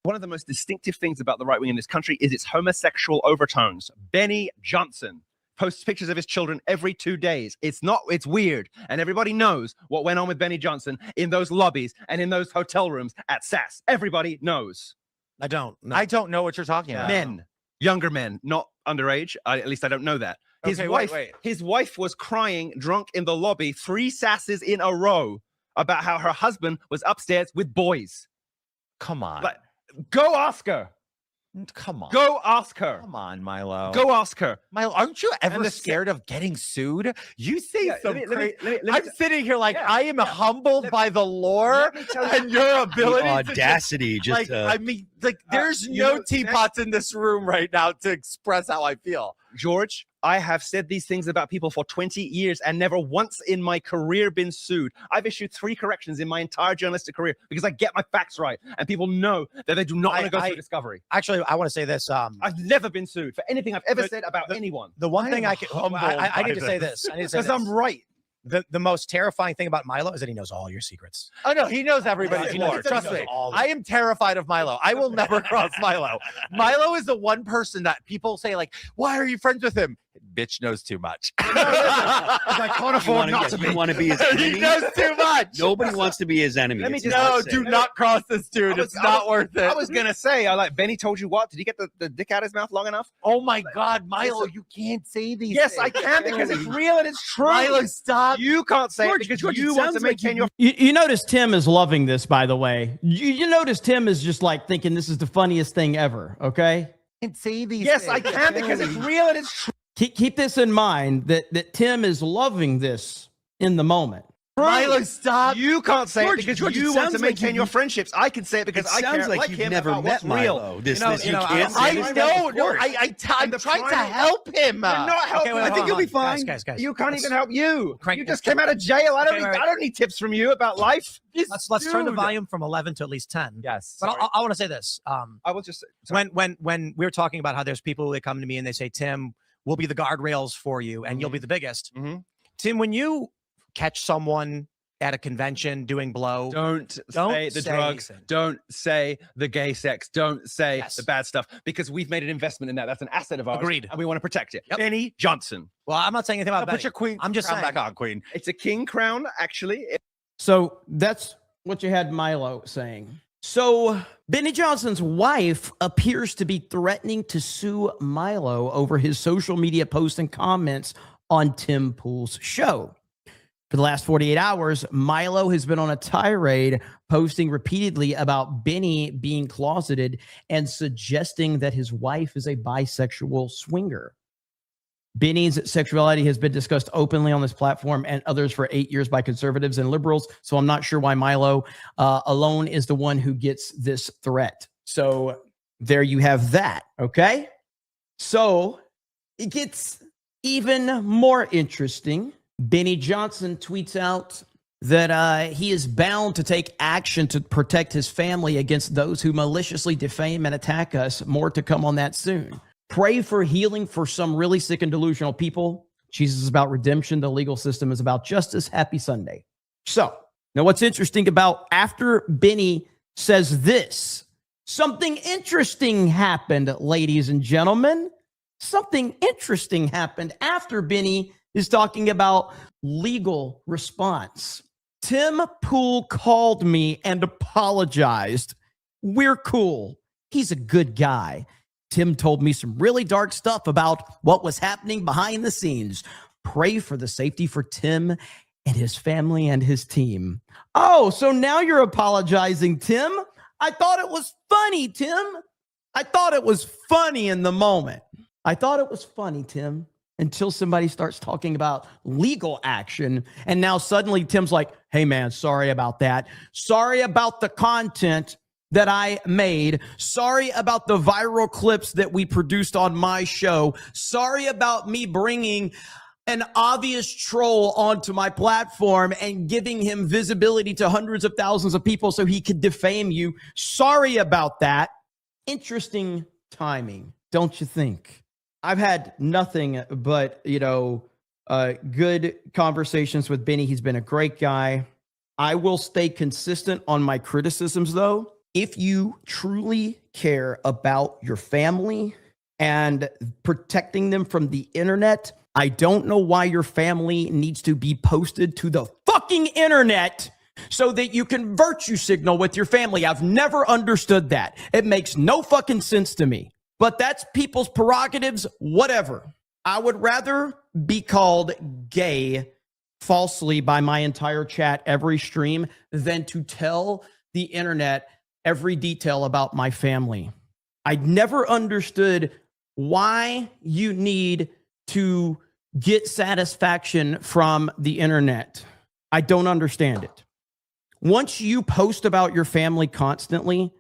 One of the most distinctive things about the right wing in this country is its homosexual overtones. Benny Johnson posts pictures of his children every 2 days. It's weird. And everybody knows what went on with Benny Johnson in those lobbies and in those hotel rooms at SAS. Everybody knows. I don't know. I don't know what you're talking about. Men, younger men, not underage. At least I don't know that. His wife was crying drunk in the lobby 3 SASs in a row about how her husband was upstairs with boys. Come on. Like, go ask her. Come on. Go ask her. Come on, Milo. Go ask her. Milo, aren't you ever scared of getting sued? You say something crazy. I'm sitting here like I am humbled by the lore and your ability. The audacity. There's no teapots in this room right now to express how I feel. George, I have said these things about people for 20 years and never once in my career been sued. I've issued 3 corrections in my entire journalistic career because I get my facts right. And people know that they do not want to go through discovery. Actually, I want to say this. I've never been sued for anything I've ever said about anyone. The one thing I need to say this. Because I'm right. The most terrifying thing about Milo is that he knows all your secrets. Oh, no, he knows everybody's lore. Trust me. I am terrified of Milo. I will never cross Milo. Milo is the one person that people say, like, why are you friends with him? Bitch knows too much. I can't afford not to be. You want to be his enemy? He knows too much. Nobody wants to be his enemy. Do not cross this dude. It's not worth it. I was going to say, Benny told you what? Did he get the dick out of his mouth long enough? Oh, my God, Milo, you can't say these Yes, things. I can because it's real and it's true. Milo, stop. You can't say George, it because you want to maintain your... You notice Tim is loving this, by the way. You notice Tim is just like thinking this is the funniest thing ever, okay? Can't say these Yes, things. I can because it's real and it's true. Keep this in mind that Tim is loving this in the moment. Milo, stop. You can't say George, it because George, you it want to sounds like maintain your friendships. I can say it because I care like like you've him never about met what's Milo. real. You can't say I this know. stuff. No, I'm trying to help him. You're not helping. wait, I think you'll be fine. fine. Guys. You can't even help you. You just let's- came out of jail. I wait. don't need tips from you about life. Let's turn the volume from 11 to at least 10. Yes. But I want to say this. I will just when we were talking about how there's people who come to me and they say, Tim, we'll be the guardrails for you and you'll be the biggest. Tim, when you catch someone at a convention doing blow, don't say the drugs, anything. don't say the gay sex, don't say the bad stuff, because we've made an investment in that. That's an asset of ours. Agreed. And we want to protect it. Yep. Benny Johnson. Well, I'm not saying anything about Put Benny. your queen. I'm just crown saying. back on, queen. It's a king crown, actually. So that's what you had Milo saying. So Benny Johnson's wife appears to be threatening to sue Milo over his social media posts and comments on Tim Pool's show. For the last 48 hours, Milo has been on a tirade, posting repeatedly about Benny being closeted and suggesting that his wife is a bisexual swinger. Benny's sexuality has been discussed openly on this platform and others for 8 years by conservatives and liberals, so I'm not sure why Milo alone is the one who gets this threat. So there you have that, okay? So it gets even more interesting. Benny Johnson tweets out that he is bound to take action to protect his family against those who maliciously defame and attack us. More to come on that soon. Pray for healing for some really sick and delusional people. Jesus is about redemption. The legal system is about justice. Happy Sunday. So, now what's interesting about after Benny says this, something interesting happened, ladies and gentlemen. Something interesting happened after Benny is talking about legal response. Tim Pool called me and apologized. We're cool. He's a good guy. Tim told me some really dark stuff about what was happening behind the scenes. Pray for the safety for Tim and his family and his team. Oh, so now you're apologizing, Tim? I thought it was funny, Tim. I thought it was funny in the moment. I thought it was funny, Tim, until somebody starts talking about legal action. And now suddenly Tim's like, hey, man, sorry about that. Sorry about the content that I made. Sorry about the viral clips that we produced on my show. Sorry about me bringing an obvious troll onto my platform and giving him visibility to hundreds of thousands of people so he could defame you. Sorry about that. Interesting timing, don't you think? I've had nothing but, good conversations with Benny. He's been a great guy. I will stay consistent on my criticisms, though. if you truly care about your family and protecting them from the internet, I don't know why your family needs to be posted to the fucking internet so that you can virtue signal with your family. I've never understood that. It makes no fucking sense to me. But that's people's prerogatives, whatever. I would rather be called gay falsely by my entire chat every stream than to tell the internet every detail about my family. I never understood why you need to get satisfaction from the internet. I don't understand it. Once you post about your family constantly,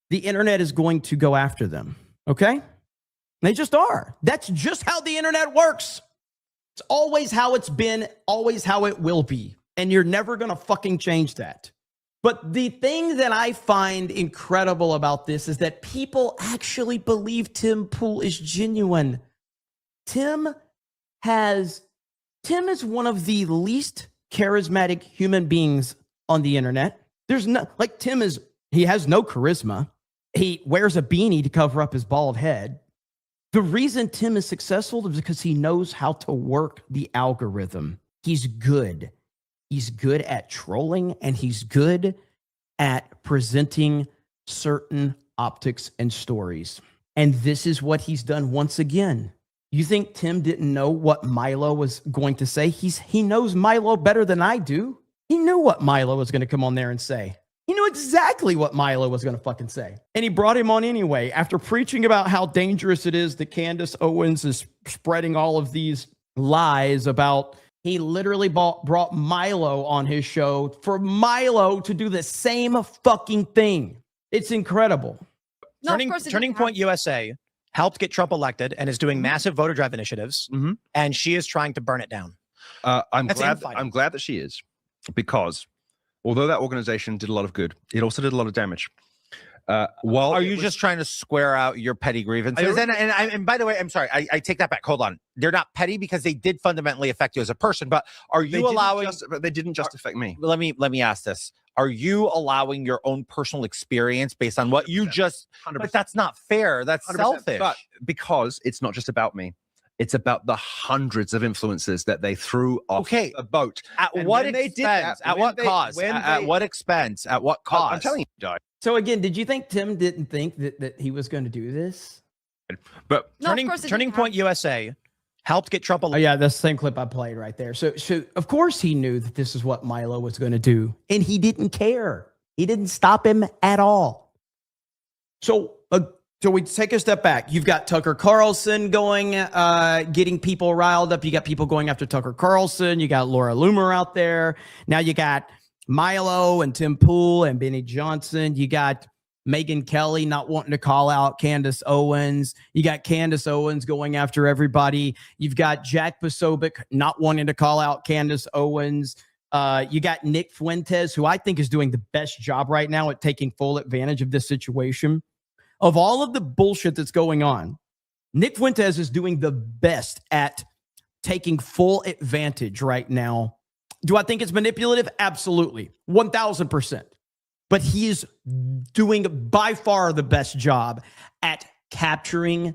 the internet is going to go after them. Okay? They just are. That's just how the internet works. It's always how it's been, always how it will be. And you're never going to fucking change that. But the thing that I find incredible about this is that people actually believe Tim Pool is genuine. Tim is one of the least charismatic human beings on the internet. There's no, like, he has no charisma. He wears a beanie to cover up his bald head. The reason Tim is successful is because he knows how to work the algorithm. He's good. He's good at trolling, and he's good at presenting certain optics and stories. And this is what he's done once again. You think Tim didn't know what Milo was going to say? He knows Milo better than I do. He knew what Milo was going to come on there and say. He knew exactly what Milo was going to fucking say. And he brought him on anyway. After preaching about how dangerous it is that Candace Owens is spreading all of these lies about, he literally brought Milo on his show for Milo to do the same fucking thing. It's incredible. No, Turning Point USA helped get Trump elected and is doing massive voter drive initiatives. And she is trying to burn it down. I'm That's glad. infighting. I'm glad that she is, because although that organization did a lot of good, it also did a lot of damage. While Are you just trying to square out your petty grievances? And by the way, I'm sorry, I take that back. Hold on. They're not petty because they did fundamentally affect you as a person, but are you allowing... But they didn't just affect me. Let me ask this. Are you allowing your own personal experience based on what you just... 100%. But that's not fair. That's 100%. selfish. But because it's not just about me. It's about the hundreds of influences that they threw off a boat. At And what when they did expense? that, At when what they- cost? when At they- what expense? At what cost? I'm telling you, Doug. So again, did you think Tim didn't think that he was going to do this? But No, of course it Turning didn't Point USA helped get Trump Oh elected. yeah, that's the same clip I played right there. So of course he knew that this is what Milo was going to do, and he didn't care. He didn't stop him at all. So we take a step back. You've got Tucker Carlson going, getting people riled up. You got people going after Tucker Carlson. You got Laura Loomer out there. Now you got Milo and Tim Pool and Benny Johnson. You got Megyn Kelly not wanting to call out Candace Owens. You got Candace Owens going after everybody. You've got Jack Posobiec not wanting to call out Candace Owens. You got Nick Fuentes, who I think is doing the best job right now at taking full advantage of this situation. Of all of the bullshit that's going on, Nick Fuentes is doing the best at taking full advantage right now. Do I think it's manipulative? Absolutely. 1000%. But he is doing by far the best job at capturing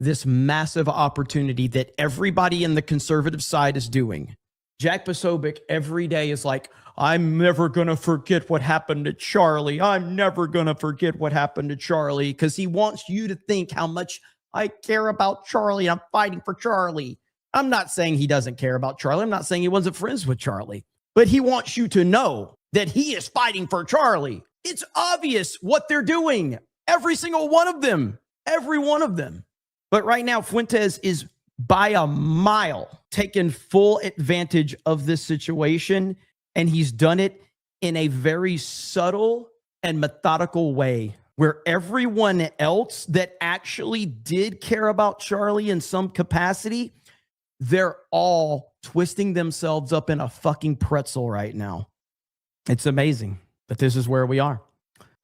this massive opportunity that everybody in the conservative side is doing. Jack Posobiec every day is like, I'm never going to forget what happened to Charlie. I'm never going to forget what happened to Charlie, because he wants you to think how much I care about Charlie. I'm fighting for Charlie. I'm not saying he doesn't care about Charlie. I'm not saying he wasn't friends with Charlie, but he wants you to know that he is fighting for Charlie. It's obvious what they're doing. Every single one of them. Every one of them. But right now, Fuentes is by a mile taking full advantage of this situation. And he's done it in a very subtle and methodical way, where everyone else that actually did care about Charlie in some capacity, they're all twisting themselves up in a fucking pretzel right now. It's amazing, but this is where we are.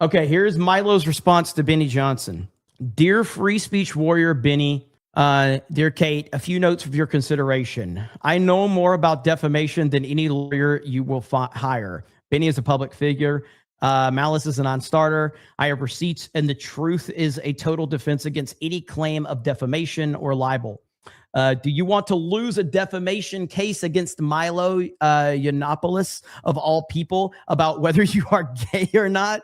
Okay, here's Milo's response to Benny Johnson. Dear free speech warrior Benny, dear Kate, a few notes for your consideration. I know more about defamation than any lawyer you will hire. Benny is a public figure. Malice is a non-starter. I have receipts, and the truth is a total defense against any claim of defamation or libel. Do you want to lose a defamation case against Milo Yiannopoulos, of all people, about whether you are gay or not?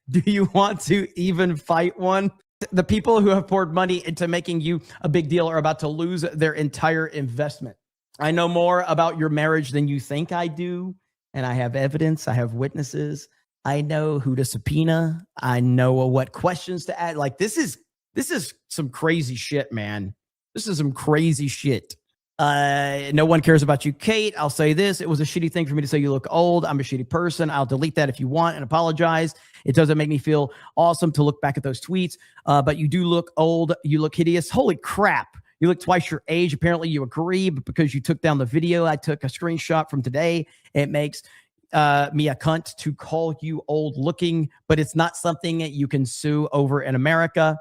Do you want to even fight one? The people who have poured money into making you a big deal are about to lose their entire investment. I know more about your marriage than you think I do, and I have evidence. I have witnesses. I know who to subpoena. I know what questions to add. Like, this is some crazy shit, man. This is some crazy shit. No one cares about you, Kate. I'll say this. It was a shitty thing for me to say you look old. I'm a shitty person. I'll delete that if you want and apologize. It doesn't make me feel awesome to look back at those tweets, but you do look old. You look hideous. Holy crap. You look twice your age. Apparently you agree, but because you took down the video, I took a screenshot from today. It makes me a cunt to call you old looking, but it's not something that you can sue over in America.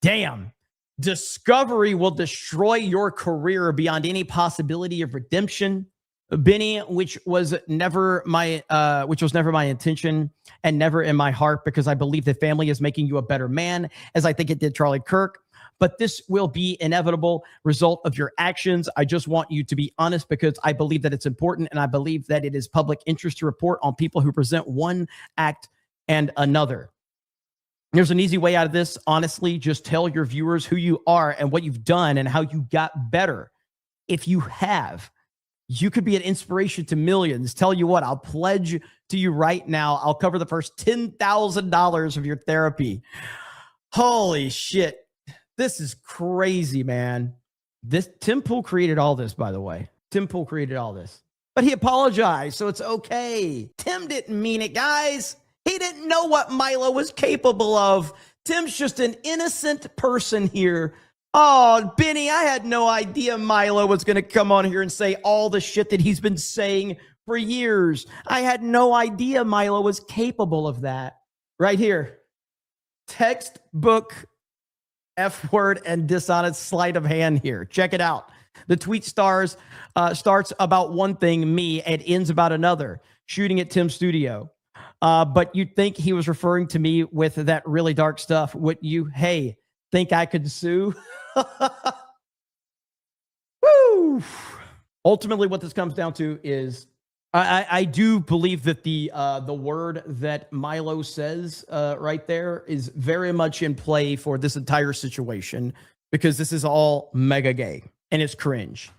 Damn. Discovery will destroy your career beyond any possibility of redemption. Benny, which was never my intention and never in my heart, because I believe the family is making you a better man, as I think it did Charlie Kirk. But this will be inevitable result of your actions. I just want you to be honest, because I believe that it's important, and I believe that it is public interest to report on people who present one act and another. There's an easy way out of this. Honestly, just tell your viewers who you are and what you've done and how you got better. If you have, you could be an inspiration to millions. Tell you what, I'll pledge to you right now, I'll cover the first $10,000 of your therapy. Holy shit. This is crazy, man. Tim Pool created all this, by the way. Tim Pool created all this. But he apologized, so it's okay. Tim didn't mean it, guys. He didn't know what Milo was capable of. Tim's just an innocent person here. Oh, Benny, I had no idea Milo was going to come on here and say all the shit that he's been saying for years. I had no idea Milo was capable of that. Right here. Textbook F-word and dishonest sleight of hand here. Check it out. The tweet starts about one thing, me, and ends about another. Shooting at Tim's studio. But you'd think he was referring to me with that really dark stuff. Would you, hey, think I could sue? Woo! Ultimately, what this comes down to is I do believe that the word that Milo says right there is very much in play for this entire situation, because this is all mega gay and it's cringe.